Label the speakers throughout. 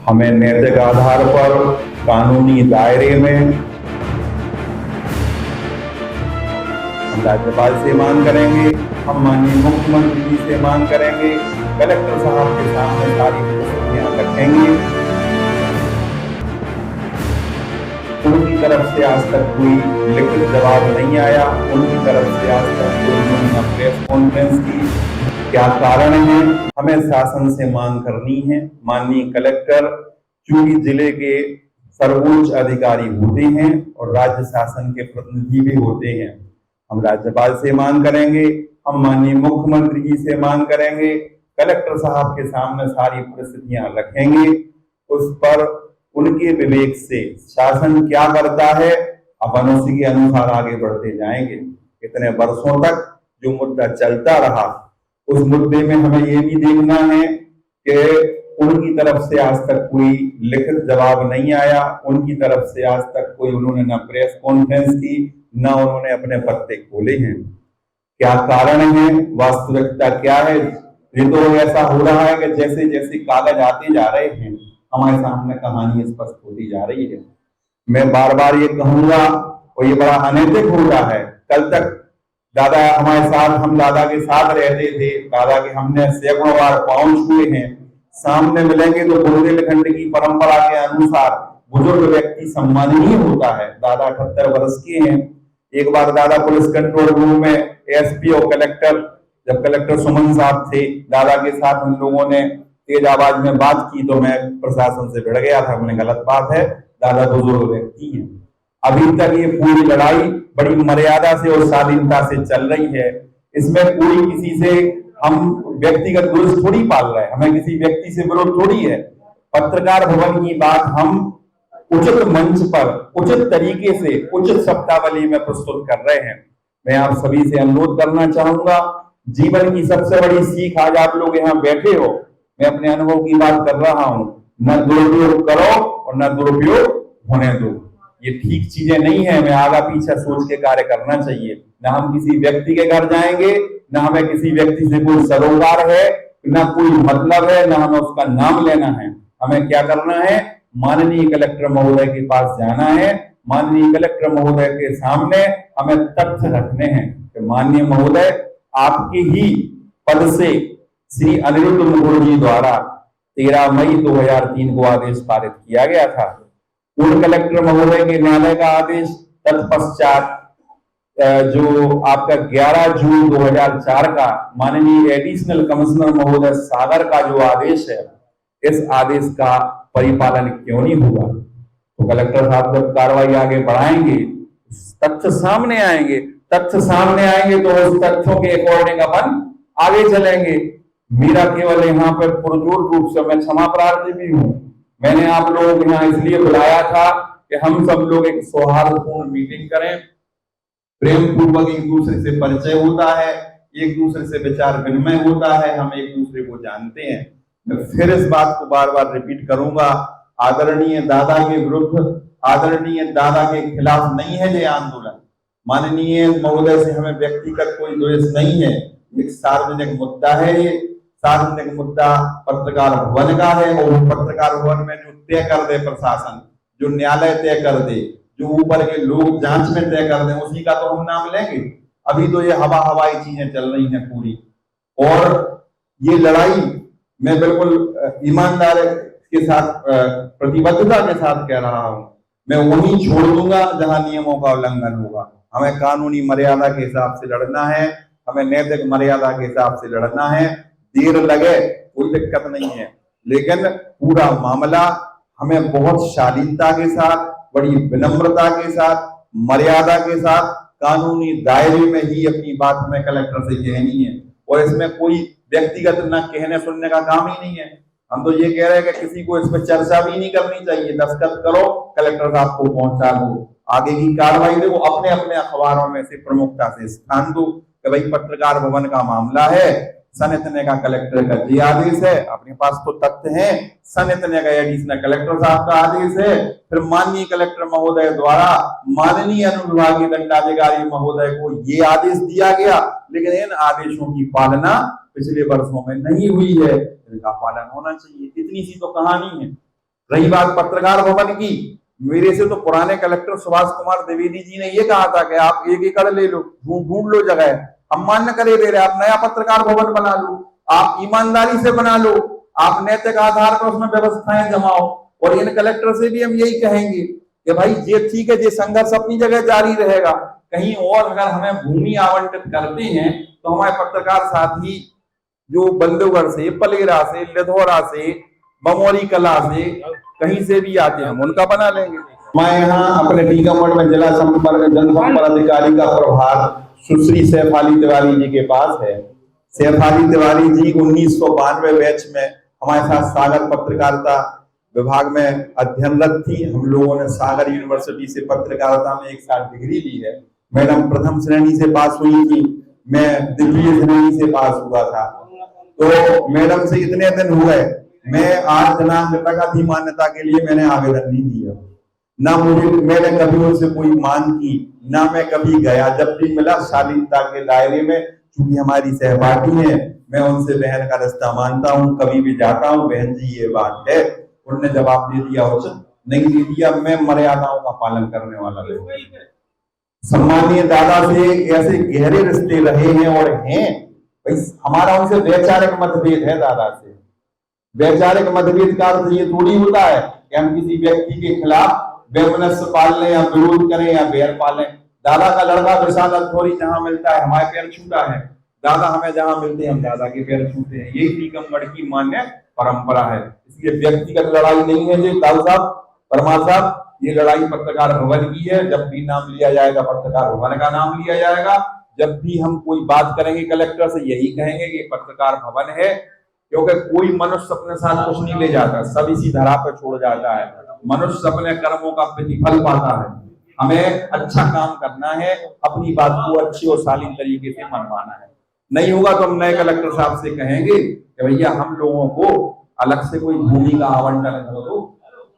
Speaker 1: हमें नैतिक आधार पर कानूनी दायरे में हम राज्यपाल से मांग करेंगे, हम माननीय मुख्यमंत्री जी से मांग करेंगे, कलेक्टर साहब के सामने सारी परिस्थितियां रखेंगे। उनकी तरफ से आज तक कोई लिखित जवाब नहीं आया, उनकी तरफ से आज तक कोई प्रेस कॉन्फ्रेंस की। क्या कारण है? हमें शासन से मांग करनी है। माननीय कलेक्टर चूंकि जिले के सर्वोच्च अधिकारी होते हैं और राज्य शासन के प्रतिनिधि भी होते हैं, हम राज्यपाल से मांग करेंगे, हम माननीय मुख्यमंत्री जी से मांग करेंगे, कलेक्टर साहब के सामने सारी परिस्थितियां रखेंगे। उस पर उनके विवेक से शासन क्या करता है, अपन उसी के अनुसार आगे बढ़ते जाएंगे। इतने वर्षों तक जो मुद्दा चलता रहा, उस मुद्दे में हमें ये भी देखना है कि उनकी तरफ से आज तक कोई लिखित जवाब नहीं आया, उनकी तरफ से आज तक कोई उन्होंने न प्रेस कॉन्फ्रेंस की, न उन्होंने अपने पत्ते खोले हैं। क्या कारण है? वास्तविकता क्या है? ये तो ऐसा हो रहा है कि जैसे जैसे कागज आते जा रहे हैं, हमारे सामने कहानी स्पष्ट होती जा रही है। मैं बार बार ये कहूंगा, और ये बड़ा अनैतिक हो रहा है। कल तक दादा हमारे साथ, हम दादा के साथ रहते थे, दादा के हमने सैकड़ों बार पाँव छुए हैं। सामने मिलेंगे तो बुंदेलखंड की परंपरा के अनुसार बुजुर्ग व्यक्ति सम्माननीय होता है। दादा 78 वर्ष के हैं। एक बार दादा पुलिस कंट्रोल रूम में एसपी और कलेक्टर, जब कलेक्टर सुमन साहब थे, दादा के साथ हम लोगों ने तेज आवाज में बात की तो मैं प्रशासन से भिड़ गया था। मैंने गलत बात है, दादा बुजुर्ग व्यक्ति हैं। अभी तक ये पूरी लड़ाई बड़ी मर्यादा से और शालीनता से चल रही है। इसमें कोई किसी से हम व्यक्तिगत द्वेष थोड़ी पाल रहे हैं, हमें किसी व्यक्ति से विरोध थोड़ी है। पत्रकार भवन की बात हम उचित मंच पर उचित तरीके से उचित शब्दावली में प्रस्तुत कर रहे हैं। मैं आप सभी से अनुरोध करना चाहूंगा, जीवन की सबसे बड़ी सीख आज आप लोग यहाँ बैठे हो, मैं अपने अनुभव की बात कर रहा हूँ। न दुरुपयोग करो और न दुरुपयोग होने दो। ये ठीक चीजें नहीं है। हमें आगा पीछे सोच के कार्य करना चाहिए। न हम किसी व्यक्ति के घर जाएंगे, न हमें किसी व्यक्ति से कोई सरोकार है, न कोई मतलब है, न हमें उसका नाम लेना है। हमें क्या करना है? माननीय कलेक्टर महोदय के पास जाना है। माननीय कलेक्टर महोदय के सामने हमें तथ्य रखने हैं कि माननीय महोदय, आपके ही पद से श्री अनिरुद्ध मुखर्जी द्वारा 13 मई 2003 को आदेश पारित किया गया था। पूर्व कलेक्टर महोदय के न्यायालय का आदेश, तत्पश्चात जो आपका 11 जून 2004 का माननीय एडिशनल कमिश्नर महोदय सागर का जो आदेश है, इस आदेश का परिपालन क्यों नहीं हुआ? तो कलेक्टर साहब जब कार्रवाई आगे बढ़ाएंगे, तथ्य सामने आएंगे, तथ्य सामने आएंगे तो उस तथ्यों के अकॉर्डिंग अपन आगे चलेंगे। मेरा केवल यहाँ पर पुरजोर रूप से मैं क्षमा प्रार्थी भी हूँ। मैंने आप लोग यहाँ इसलिए बुलाया था कि हम सब लोग एक सौहार्दपूर्ण मीटिंग करें, प्रेम पूर्वक एक दूसरे से परिचय होता है, एक दूसरे से विचार विनिमय होता है, हम एक दूसरे को जानते हैं। मैं फिर इस बात को बार बार रिपीट करूंगा, आदरणीय दादा के विरुद्ध, आदरणीय दादा के खिलाफ नहीं है ये आंदोलन। माननीय महोदय से हमें व्यक्तिगत कोई द्वेष नहीं है। एक सार्वजनिक मुद्दा है। ये सार्वजनिक मुद्दा पत्रकार भवन का है और पत्रकार भवन में जो तय कर दे प्रशासन, जो न्यायालय तय कर दे, जो ऊपर के लोग जांच में तय कर दें, उसी का तो हम नाम लेंगे। अभी तो ये हवाई चीजें चल रही हैं पूरी। और ये लड़ाई मैं बिल्कुल ईमानदार के साथ, प्रतिबद्धता के साथ कह रहा हूं। मैं वहीं छोड़ दूंगा जहां नियमों का उल्लंघन होगा। हमें कानूनी मर्यादा के हिसाब से लड़ना है, हमें नैतिक मर्यादा के हिसाब से लड़ना है। देर लगे कोई दिक्कत नहीं है, लेकिन पूरा मामला हमें बहुत शालीनता के साथ, बड़ी विनम्रता के साथ, मर्यादा के साथ, कानूनी दायरे में ही अपनी बात हमें कलेक्टर से कहनी है। और इसमें कोई व्यक्तिगत न कहने सुनने का काम ही नहीं है। हम तो ये कह रहे हैं कि किसी को इस पर चर्चा भी नहीं करनी चाहिए। दस्तखत करो, कलेक्टर साहब को पहुंचा दो, आगे की कार्रवाई देखो, अपने अपने अखबारों में से प्रमुखता से स्थान दो कि भाई पत्रकार भवन का मामला है, सन इतने का कलेक्टर का जी आदेश है, अपने पास तो तथ्य हैं, सन इतने का एडिशनल कलेक्टर साहब का आदेश है, फिर माननीय कलेक्टर महोदय द्वारा माननीय अनुविभागीय दंडाधिकारी महोदय को ये आदेश दिया गया, लेकिन इन आदेशों की पालना पिछले वर्षों में नहीं हुई है। इनका पालन होना चाहिए। इतनी सी तो कहानी है। रही बात पत्रकार भवन की, मेरे से तो पुराने कलेक्टर सुभाष कुमार द्विवेदी जी ने ये कहा था कि आप 1 एकड़ ले लो, ढूंढ लो जगह, हम मान्य करे दे रहे, आप नया पत्रकार भवन बना लो, आप ईमानदारी से बना लो, आप नैतिक आधार पर उसमें व्यवस्थाएं जमाओ। और इन कलेक्टर से भी हम यही कहेंगे कि भाई ये ठीक है, ये संघर्ष अपनी जगह जारी रहेगा, कहीं और अगर हमें भूमि आवंटित करते हैं तो हमारे पत्रकार साथी जो बंदोगढ़ से, पलेरा से, लिधौरा से, बमौरी कला से, कहीं से भी आते हैं, हम उनका बना लेंगे। मैं यहाँ अपने टीकमगढ़ में जिला संपर्क जनसंपर्क अधिकारी का प्रभार सुश्री सैफाली तिवारी जी के पास है। सैफाली तिवारी जी 1992 बैच में हमारे साथ सागर पत्रकारिता विभाग में अध्ययनरत थी। हम लोगों ने सागर यूनिवर्सिटी से पत्रकारिता में 1 साल डिग्री ली है। मैडम प्रथम श्रेणी से पास हुई थी, मैं द्वितीय श्रेणी से पास हुआ था। तो मैडम से इतने दिन हुए, मैं आज जनांगता की मान्यता के लिए मैंने आवेदन नहीं दिया, ना मैंने कभी उनसे कोई मांग की, ना मैं कभी गया। जब भी मिला शालीनता के दायरे में, क्योंकि हमारी सहपाठी है, मैं उनसे बहन का रिश्ता मानता हूँ, कभी भी जाता हूँ बहन जी ये बात है। उन्होंने जवाब दे दिया, उचित नहीं दे दिया, मैं मर्यादाओं का पालन करने वाला व्यक्ति। सम्मानीय दादा से ऐसे गहरे रिश्ते रहे हैं और हैं, हमारा उनसे वैचारिक मतभेद है। दादा से वैचारिक मतभेद का अर्थ ये थोड़ी होता है कि हम किसी व्यक्ति के खिलाफ वैमनस्य पाल लें या विरोध करें या बैर पालें। दादा का लड़का विशाल अखौरी जहां मिलता है हमारे पैर छूटा है, दादा हमें जहां मिलते हैं हम दादा के पैर छूते हैं। यही टीकमगढ़ की मान्य परंपरा है। इसलिए व्यक्तिगत लड़ाई नहीं है जी दाऊ साहब, परमार साहब, ये लड़ाई पत्रकार भवन की है। जब भी नाम लिया जाएगा पत्रकार भवन का नाम लिया जाएगा। जब भी हम कोई बात करेंगे कलेक्टर से यही कहेंगे कि पत्रकार भवन है, क्योंकि कोई मनुष्य अपने साथ कुछ नहीं ले जाता, सब इसी धरा पर छोड़ जाता है। मनुष्य अपने कर्मों का प्रतिफल पाता है। हमें अच्छा काम करना है, अपनी बात को अच्छी और शालीन तरीके से मनवाना है। नहीं होगा तो हम नए कलेक्टर साहब से कहेंगे कि भैया हम लोगों को अलग से कोई भूमि का आवंटन कर दो,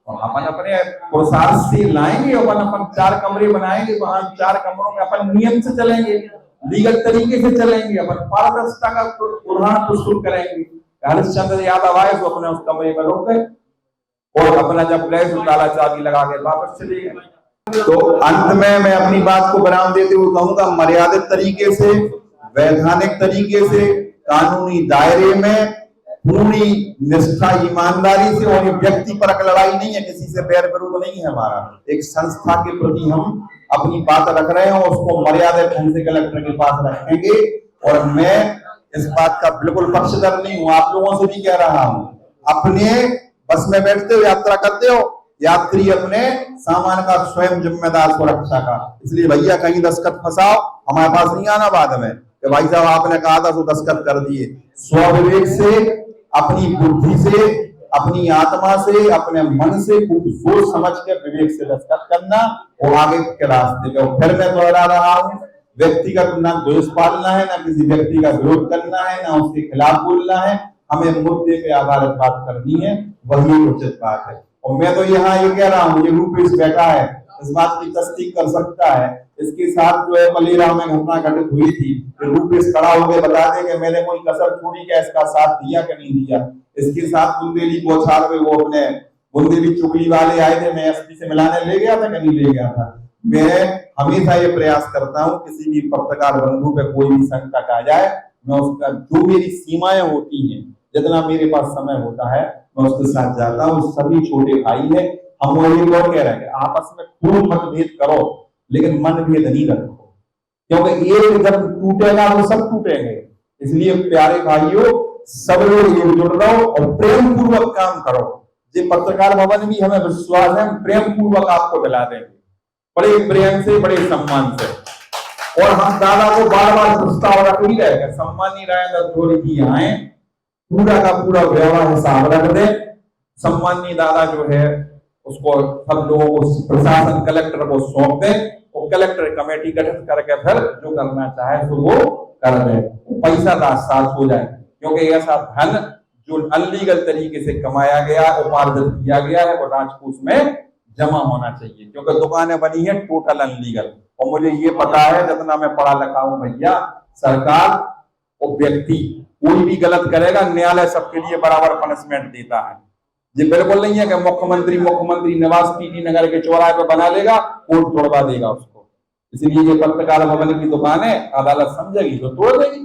Speaker 1: और अपन अपने पुरुषार्थ से लाएंगे, अपन 4 कमरे बनाएंगे, वहां 4 कमरों में अपन नियम से चलेंगे, लीगल तरीके से चलेंगे, अपन पारदर्शिता का उदाहरण प्रस्तुत करेंगे। हरिश्चंद्र यादव आए तो अपने उस कमरे में रुक गए और अपना जब गए तो ताला चाबी लगा के वापस चले गए। तो अंत में मैं अपनी बात को विराम देते हुए कहूंगा, मर्यादित तरीके से, वैधानिक तरीके से, कानूनी दायरे में, पूरी निष्ठा ईमानदारी से, और ये व्यक्तिपरक लड़ाई नहीं है, किसी से बैर विरोध नहीं है हमारा। एक संस्था के प्रति हम अपनी बात रख रहे हैं, उसको मर्यादित ढंग से कलेक्टर के पास रखेंगे। और मैं इस बात का बिल्कुल पक्षधर नहीं हूं, आप लोगों से भी कह रहा हूं, अपने बस में बैठते हो, यात्रा करते हो, यात्री अपने सामान का स्वयं जिम्मेदार सुरक्षा का। इसलिए भैया कहीं दस्तखत फंसाओ, हमारे पास नहीं आना बाद में कि भाई साहब आपने कहा था तो दस्तखत कर दिए। स्वविवेक से, अपनी बुद्धि से, अपनी आत्मा से, अपने मन से खूब सोच समझ के विवेक से दस्तखत करना और आगे के रास्ते पे। फिर मैं दोहरा रहा हूं, व्यक्तिगत ना द्वेष पालना है, ना किसी व्यक्ति का विरोध करना है, ना उसके खिलाफ बोलना है। हमें मुद्दे पे आधारित बात करनी है, वही उचित बात है। और मैं तो यहाँ ये कह रहा हूँ, ये रूपेश बैठा है, इस बात की तस्दीक कर सकता है। इसके साथ जो है पलेरा में घटना घटित हुई थी, रूपेश खड़ा होकर बता दे कि मैंने कोई कसर छोड़ी क्या, इसका साथ दिया कि नहीं दिया। इसके साथ बुंदेली बौछार में वो अपने बुंदेली चुगली वाले आए थे, मैं एसपी से मिलाने ले गया था कि नहीं ले गया था। मैं हमेशा ये प्रयास करता हूँ, किसी भी पत्रकार बंधु पे कोई भी संकट आ जाए, मैं उसका जो मेरी सीमाएं होती हैं, जितना मेरे पास समय होता है, मैं उसके साथ जाता हूँ। सभी छोटे भाई हैं, हम वो ये कह रहे हैं आपस में खूब मतभेद करो, लेकिन मनभेद नहीं रखो, क्योंकि एक जब टूटेगा तो सब टूटेंगे। इसलिए प्यारे भाइयों, सब लोग एकजुट रहो और प्रेम पूर्वक काम करो। ये पत्रकार भवन भी हमें विश्वास है, प्रेम पूर्वक आपको दिला देंगे, बड़े प्रेम से, बड़े सम्मान से। और हम दादा को बार बार प्रस्ताव रख ही रहे, सम्मानीय राजेंद्र अखौरी जी आए, पूरा का पूरा व्यवहार हिसाब रख दे। सम्मानीय दादा जो है उसको सब लोगों को प्रशासन कलेक्टर को सौंप दे, और कलेक्टर कमेटी गठित करके फिर जो करना चाहे तो वो कर दे, पैसा राजसाज हो जाए। क्योंकि ऐसा धन जो अनलीगल तरीके से कमाया गया, उपार्जित किया गया है, वो राजकोष में जमा होना चाहिए। क्योंकि दुकानें बनी है टोटल अनलीगल, और मुझे ये पता है, जितना मैं पढ़ा लिखा हूं भैया, सरकार और व्यक्ति कोई भी गलत करेगा, न्यायालय सबके लिए बराबर पनिशमेंट देता है। ये बिल्कुल नहीं है कि मुख्यमंत्री निवास टीटी नगर के चौराहे पे बना लेगा, कोर्ट तोड़वा देगा उसको। इसलिए ये पत्रकार भवन की दुकान है, अदालत समझेगी तो तोड़ देगी।